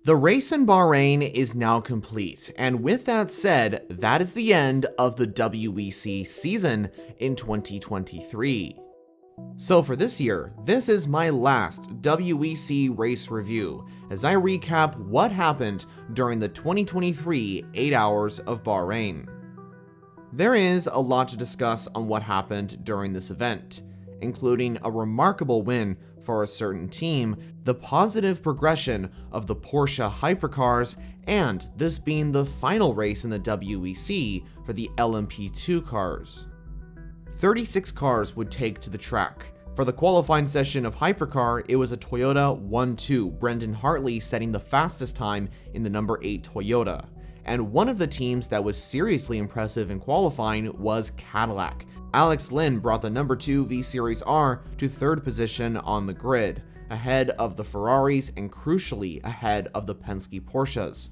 The race in Bahrain is now complete, and with that said, that is the end of the WEC season in 2023. So for this year, this is my last WEC race review, as I recap what happened during the 2023 8 Hours of Bahrain. There is a lot to discuss on what happened during this event, including a remarkable win for a certain team, the positive progression of the Porsche hypercars, and this being the final race in the WEC for the LMP2 cars. 36 cars would take to the track. For the qualifying session of hypercar, it was a Toyota 1-2, Brendan Hartley setting the fastest time in the number 8 Toyota. And one of the teams that was seriously impressive in qualifying was Cadillac. Alex Lynn brought the number 2 V-Series R to third position on the grid, ahead of the Ferraris and crucially ahead of the Penske Porsches.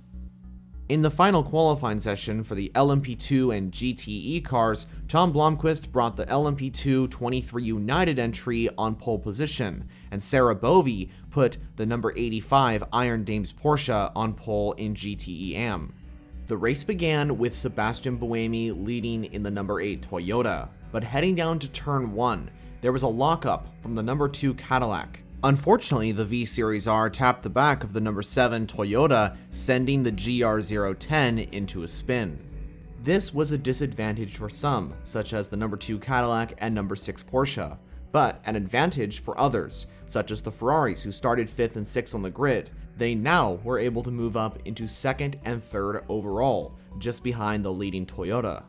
In the final qualifying session for the LMP2 and GTE cars, Tom Blomqvist brought the LMP2 23 United entry on pole position, and Sarah Bovey put the number 85 Iron Dames Porsche on pole in GTE Am. The race began with Sebastian Buemi leading in the number 8 Toyota, but heading down to turn 1, there was a lockup from the number 2 Cadillac. Unfortunately, the V-Series R tapped the back of the number 7 Toyota, sending the GR010 into a spin. This was a disadvantage for some, such as the number 2 Cadillac and number 6 Porsche, but an advantage for others, such as the Ferraris who started 5th and 6th on the grid. They now were able to move up into 2nd and 3rd overall, just behind the leading Toyota.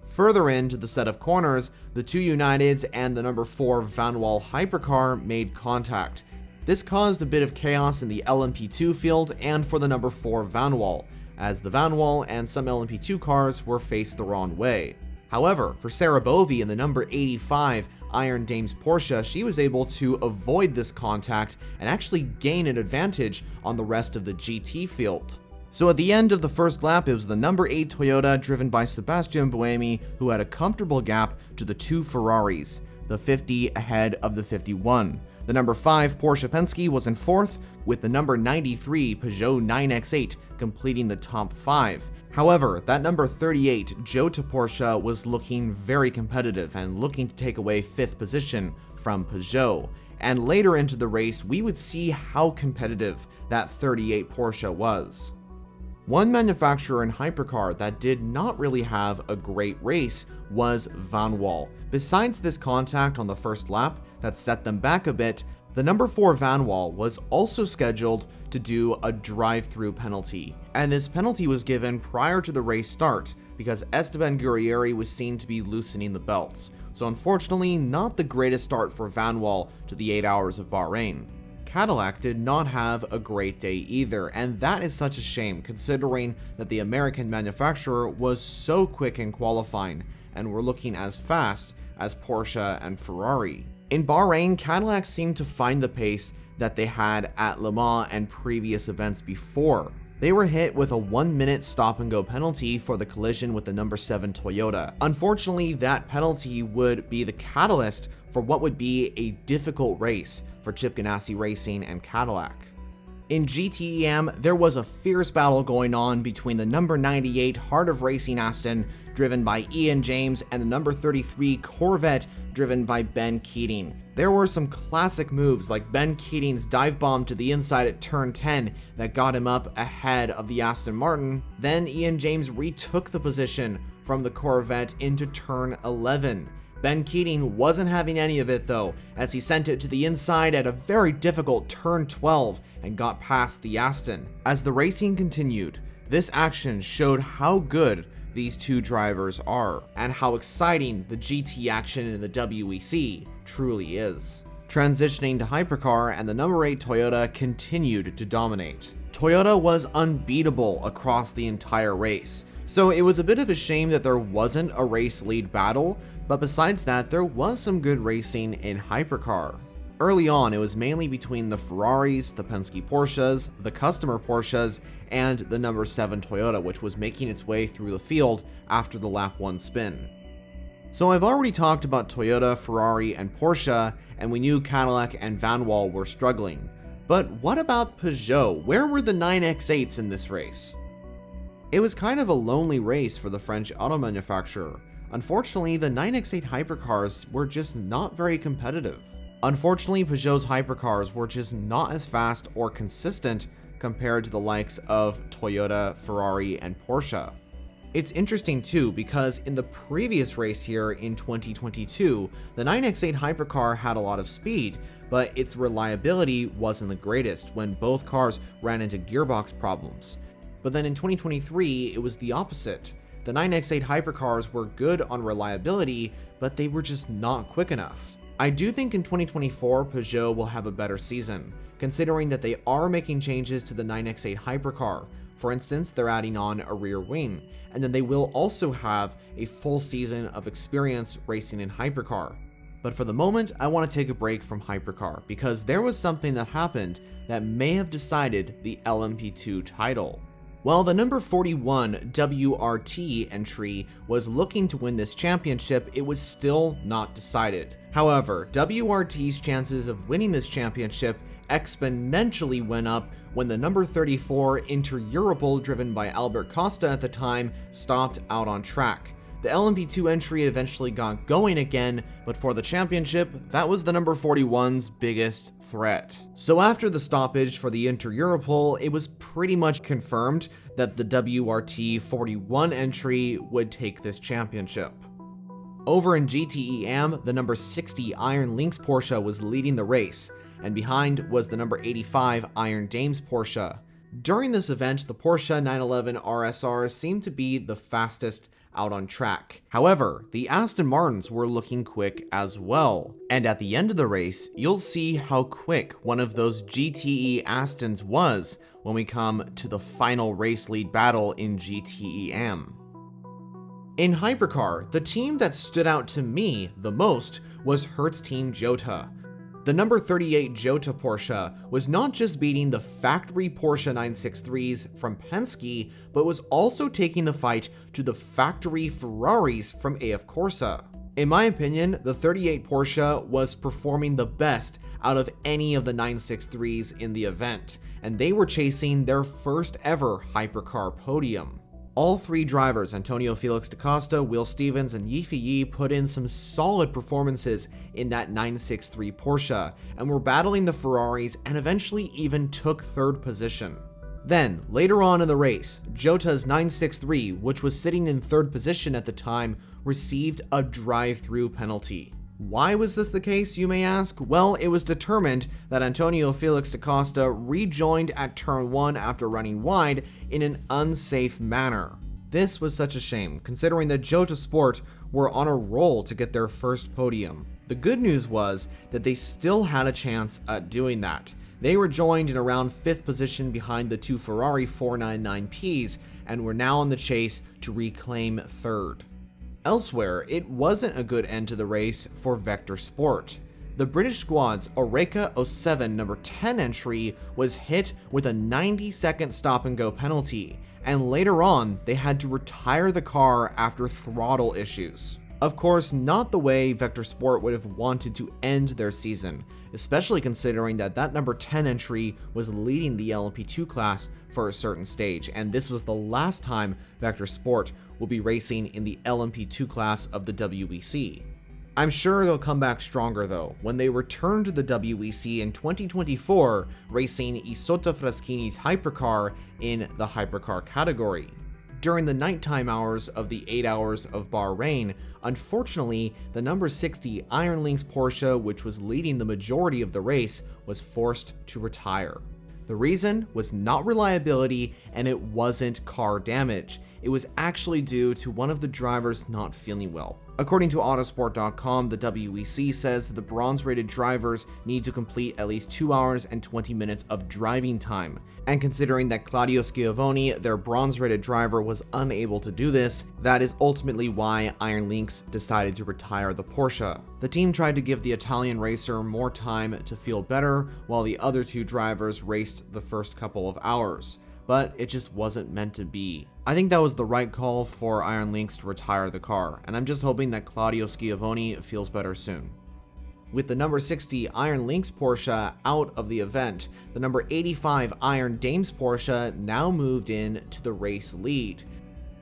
Further into the set of corners, the 2 Uniteds and the number 4 Vanwall hypercar made contact. This caused a bit of chaos in the LMP2 field and for the number 4 Vanwall, as the Vanwall and some LMP2 cars were faced the wrong way. However, for Sarah Bovey in the number 85 Iron Dames Porsche, she was able to avoid this contact and actually gain an advantage on the rest of the GT field. So at the end of the first lap, it was the number 8 Toyota driven by Sebastian Buemi who had a comfortable gap to the 2 Ferraris, the 50 ahead of the 51. The number 5 Porsche Penske was in 4th, with the number 93 Peugeot 9X8 completing the top 5. However, that number 38 Jota Porsche was looking very competitive and looking to take away 5th position from Peugeot. And later into the race, we would see how competitive that 38 Porsche was. One manufacturer in hypercar that did not really have a great race was Vanwall. Besides this contact on the first lap that set them back a bit, the number 4 Vanwall was also scheduled to do a drive-through penalty, and this penalty was given prior to the race start because Esteban Guerrieri was seen to be loosening the belts. So unfortunately, not the greatest start for Vanwall to the 8 Hours of Bahrain. Cadillac did not have a great day either, and that is such a shame considering that the American manufacturer was so quick in qualifying and were looking as fast as Porsche and Ferrari. In Bahrain, Cadillac seemed to find the pace that they had at Le Mans and previous events before. They were hit with a 1-minute stop-and-go penalty for the collision with the number 7 Toyota. Unfortunately, that penalty would be the catalyst for what would be a difficult race for Chip Ganassi Racing and Cadillac. In GTEM, there was a fierce battle going on between the number 98 Heart of Racing Aston, driven by Ian James, and the number 33 Corvette, driven by Ben Keating. There were some classic moves like Ben Keating's dive bomb to the inside at turn 10 that got him up ahead of the Aston Martin. Then Ian James retook the position from the Corvette into turn 11. Ben Keating wasn't having any of it though, as he sent it to the inside at a very difficult turn 12 and got past the Aston. As the racing continued, this action showed how good these two drivers are and how exciting the GT action in the WEC truly is. Transitioning to hypercar, and the number 8 Toyota continued to dominate. Toyota was unbeatable across the entire race, so it was a bit of a shame that there wasn't a race lead battle, but besides that, there was some good racing in hypercar. Early on, it was mainly between the Ferraris, the Penske Porsches, the customer Porsches, and the number 7 Toyota, which was making its way through the field after the lap 1 spin. So I've already talked about Toyota, Ferrari, and Porsche, and we knew Cadillac and Vanwall were struggling. But what about Peugeot? Where were the 9X8s in this race? It was kind of a lonely race for the French auto manufacturer. Unfortunately, the 9X8 hypercars were just not very competitive. Unfortunately, Peugeot's hypercars were just not as fast or consistent compared to the likes of Toyota, Ferrari, and Porsche. It's interesting too because in the previous race here in 2022, the 9X8 hypercar had a lot of speed, but its reliability wasn't the greatest when both cars ran into gearbox problems. But then in 2023, it was the opposite. The 9X8 hypercars were good on reliability, but they were just not quick enough. I do think in 2024, Peugeot will have a better season, considering that they are making changes to the 9X8 hypercar. For instance, they're adding on a rear wing, and then they will also have a full season of experience racing in hypercar. But for the moment, I want to take a break from hypercar because there was something that happened that may have decided the LMP2 title. While the number 41 WRT entry was looking to win this championship, it was still not decided. However, WRT's chances of winning this championship exponentially went up when the number 34 Inter-Europol, driven by Albert Costa at the time, stopped out on track. The LMP2 entry eventually got going again, but for the championship, that was the number 41's biggest threat. So after the stoppage for the Inter-Europol, it was pretty much confirmed that the WRT 41 entry would take this championship. Over in GTEM, the number 60 Iron Lynx Porsche was leading the race, and behind was the number 85 Iron Dames Porsche. During this event, the Porsche 911 RSR seemed to be the fastest out on track. However, the Aston Martins were looking quick as well. And at the end of the race, you'll see how quick one of those GTE Astons was when we come to the final race lead battle in GTEM. In hypercar, the team that stood out to me the most was Hertz Team Jota. The number 38 Jota Porsche was not just beating the factory Porsche 963s from Penske, but was also taking the fight to the factory Ferraris from AF Corsa. In my opinion, the 38 Porsche was performing the best out of any of the 963s in the event, and they were chasing their first ever hypercar podium. All three drivers, Antonio Felix da Costa, Will Stevens, and Yifi Yi, put in some solid performances in that 963 Porsche, and were battling the Ferraris and eventually even took third position. Then, later on in the race, Jota's 963, which was sitting in third position at the time, received a drive-through penalty. Why was this the case, you may ask? Well, it was determined that Antonio Felix da Costa rejoined at turn 1 after running wide in an unsafe manner. This was such a shame, considering that Jota Sport were on a roll to get their first podium. The good news was that they still had a chance at doing that. They were joined in around 5th position behind the two Ferrari 499Ps and were now on the chase to reclaim 3rd. Elsewhere, it wasn't a good end to the race for Vector Sport. The British squad's Oreca 07 number 10 entry was hit with a 90-second stop-and-go penalty, and later on, they had to retire the car after throttle issues. Of course, not the way Vector Sport would have wanted to end their season, especially considering that that number 10 entry was leading the LMP2 class for a certain stage, and this was the last time Vector Sport will be racing in the LMP2 class of the WEC. I'm sure they'll come back stronger though, when they return to the WEC in 2024, racing Isotta Fraschini's hypercar in the hypercar category. During the nighttime hours of the 8 Hours of Bahrain, unfortunately, the number 60 Iron Lynx Porsche, which was leading the majority of the race, was forced to retire. The reason was not reliability, and it wasn't car damage. It was actually due to one of the drivers not feeling well. According to Autosport.com, the WEC says that the bronze-rated drivers need to complete at least 2 hours and 20 minutes of driving time. And considering that Claudio Schiavone, their bronze-rated driver, was unable to do this, that is ultimately why Iron Lynx decided to retire the Porsche. The team tried to give the Italian racer more time to feel better, while the other two drivers raced the first couple of hours. But it just wasn't meant to be. I think that was the right call for Iron Lynx to retire the car, and I'm just hoping that Claudio Schiavone feels better soon. With the number 60 Iron Lynx Porsche out of the event, the number 85 Iron Dames Porsche now moved in to the race lead.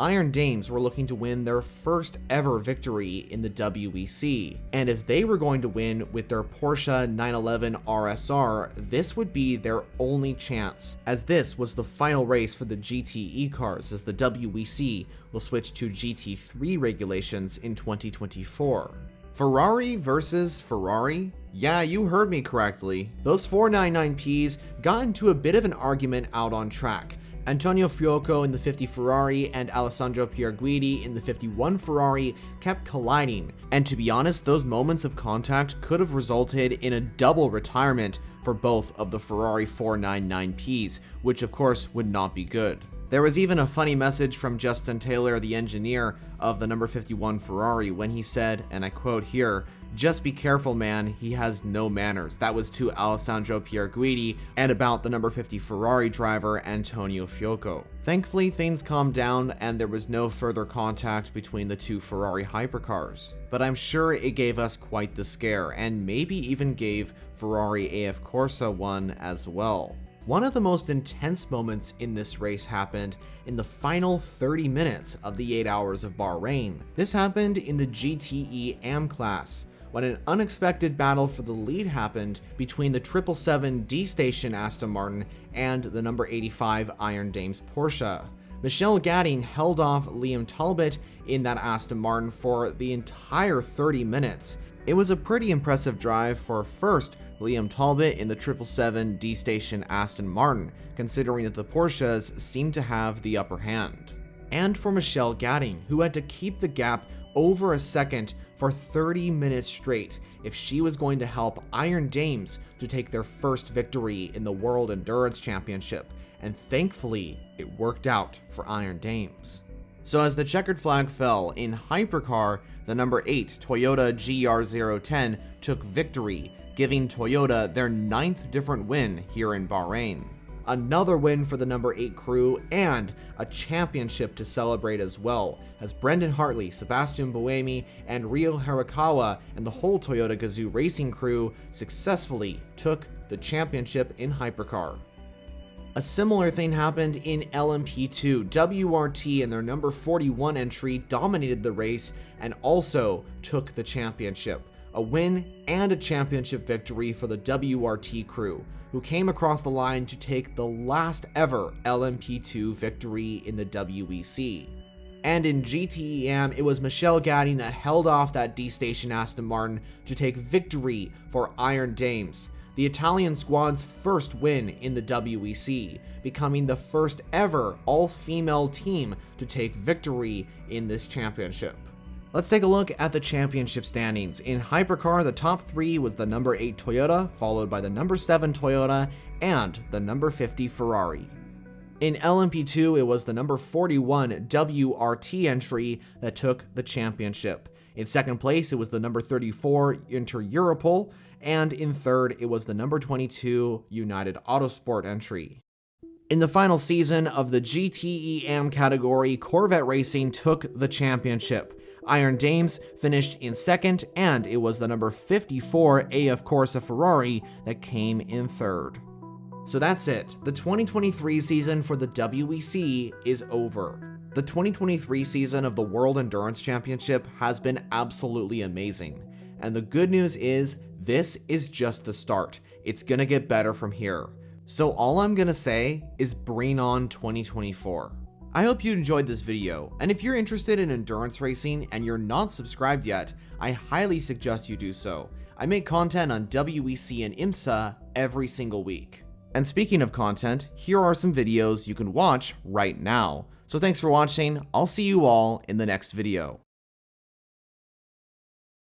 Iron Dames were looking to win their first ever victory in the WEC, and if they were going to win with their Porsche 911 RSR, this would be their only chance, as this was the final race for the GTE cars, as the WEC will switch to GT3 regulations in 2024. Ferrari versus Ferrari? Yeah, you heard me correctly. Those 499Ps got into a bit of an argument out on track. Antonio Fuoco in the 50 Ferrari and Alessandro Pierguidi in the 51 Ferrari kept colliding, and to be honest, those moments of contact could have resulted in a double retirement for both of the Ferrari 499Ps, which of course would not be good. There was even a funny message from Justin Taylor, the engineer of the number 51 Ferrari, when he said, and I quote here, "Just be careful, man, he has no manners." That was to Alessandro Pierguidi and about the number 50 Ferrari driver Antonio Fuoco. Thankfully, things calmed down and there was no further contact between the two Ferrari hypercars. But I'm sure it gave us quite the scare, and maybe even gave Ferrari AF Corsa one as well. One of the most intense moments in this race happened in the final 30 minutes of the 8 Hours of Bahrain. This happened in the GTE AM class, when an unexpected battle for the lead happened between the 777 D-Station Aston Martin and the number 85 Iron Dames Porsche. Michel Gadding held off Liam Talbot in that Aston Martin for the entire 30 minutes. It was a pretty impressive drive for first Liam Talbot in the 777 D-Station Aston Martin, considering that the Porsches seemed to have the upper hand. And for Michel Gadding, who had to keep the gap over a second for 30 minutes straight if she was going to help Iron Dames to take their first victory in the World Endurance Championship, and thankfully it worked out for Iron Dames. So as the checkered flag fell in Hypercar, the number 8 Toyota GR010 took victory, giving Toyota their 9th different win here in Bahrain. Another win for the number 8 crew, and a championship to celebrate as well, as Brendan Hartley, Sebastian Buemi, and Ryo Harakawa and the whole Toyota Gazoo racing crew successfully took the championship in Hypercar. A similar thing happened in LMP2. WRT and their number 41 entry dominated the race and also took the championship. A win and a championship victory for the WRT crew, who came across the line to take the last ever LMP2 victory in the WEC. And in GTEM, it was Michel Gadding that held off that D-Station Aston Martin to take victory for Iron Dames, the Italian squad's first win in the WEC, becoming the first ever all-female team to take victory in this championship. Let's take a look at the championship standings. In Hypercar, the top 3 was the number 8 Toyota, followed by the number 7 Toyota, and the number 50 Ferrari. In LMP2, it was the number 41 WRT entry that took the championship. In second place, it was the number 34 Inter Europol, and in third, it was the number 22 United Autosport entry. In the final season of the GTEM category, Corvette Racing took the championship. Iron Dames finished in second, and it was the number 54 AF Corsa Ferrari that came in third. So that's it. The 2023 season for the WEC is over. The 2023 season of the World Endurance Championship has been absolutely amazing. And the good news is, this is just the start. It's gonna get better from here. So all I'm gonna say is bring on 2024. I hope you enjoyed this video, and if you're interested in endurance racing and you're not subscribed yet, I highly suggest you do so. I make content on WEC and IMSA every single week. And speaking of content, here are some videos you can watch right now. So thanks for watching, I'll see you all in the next video.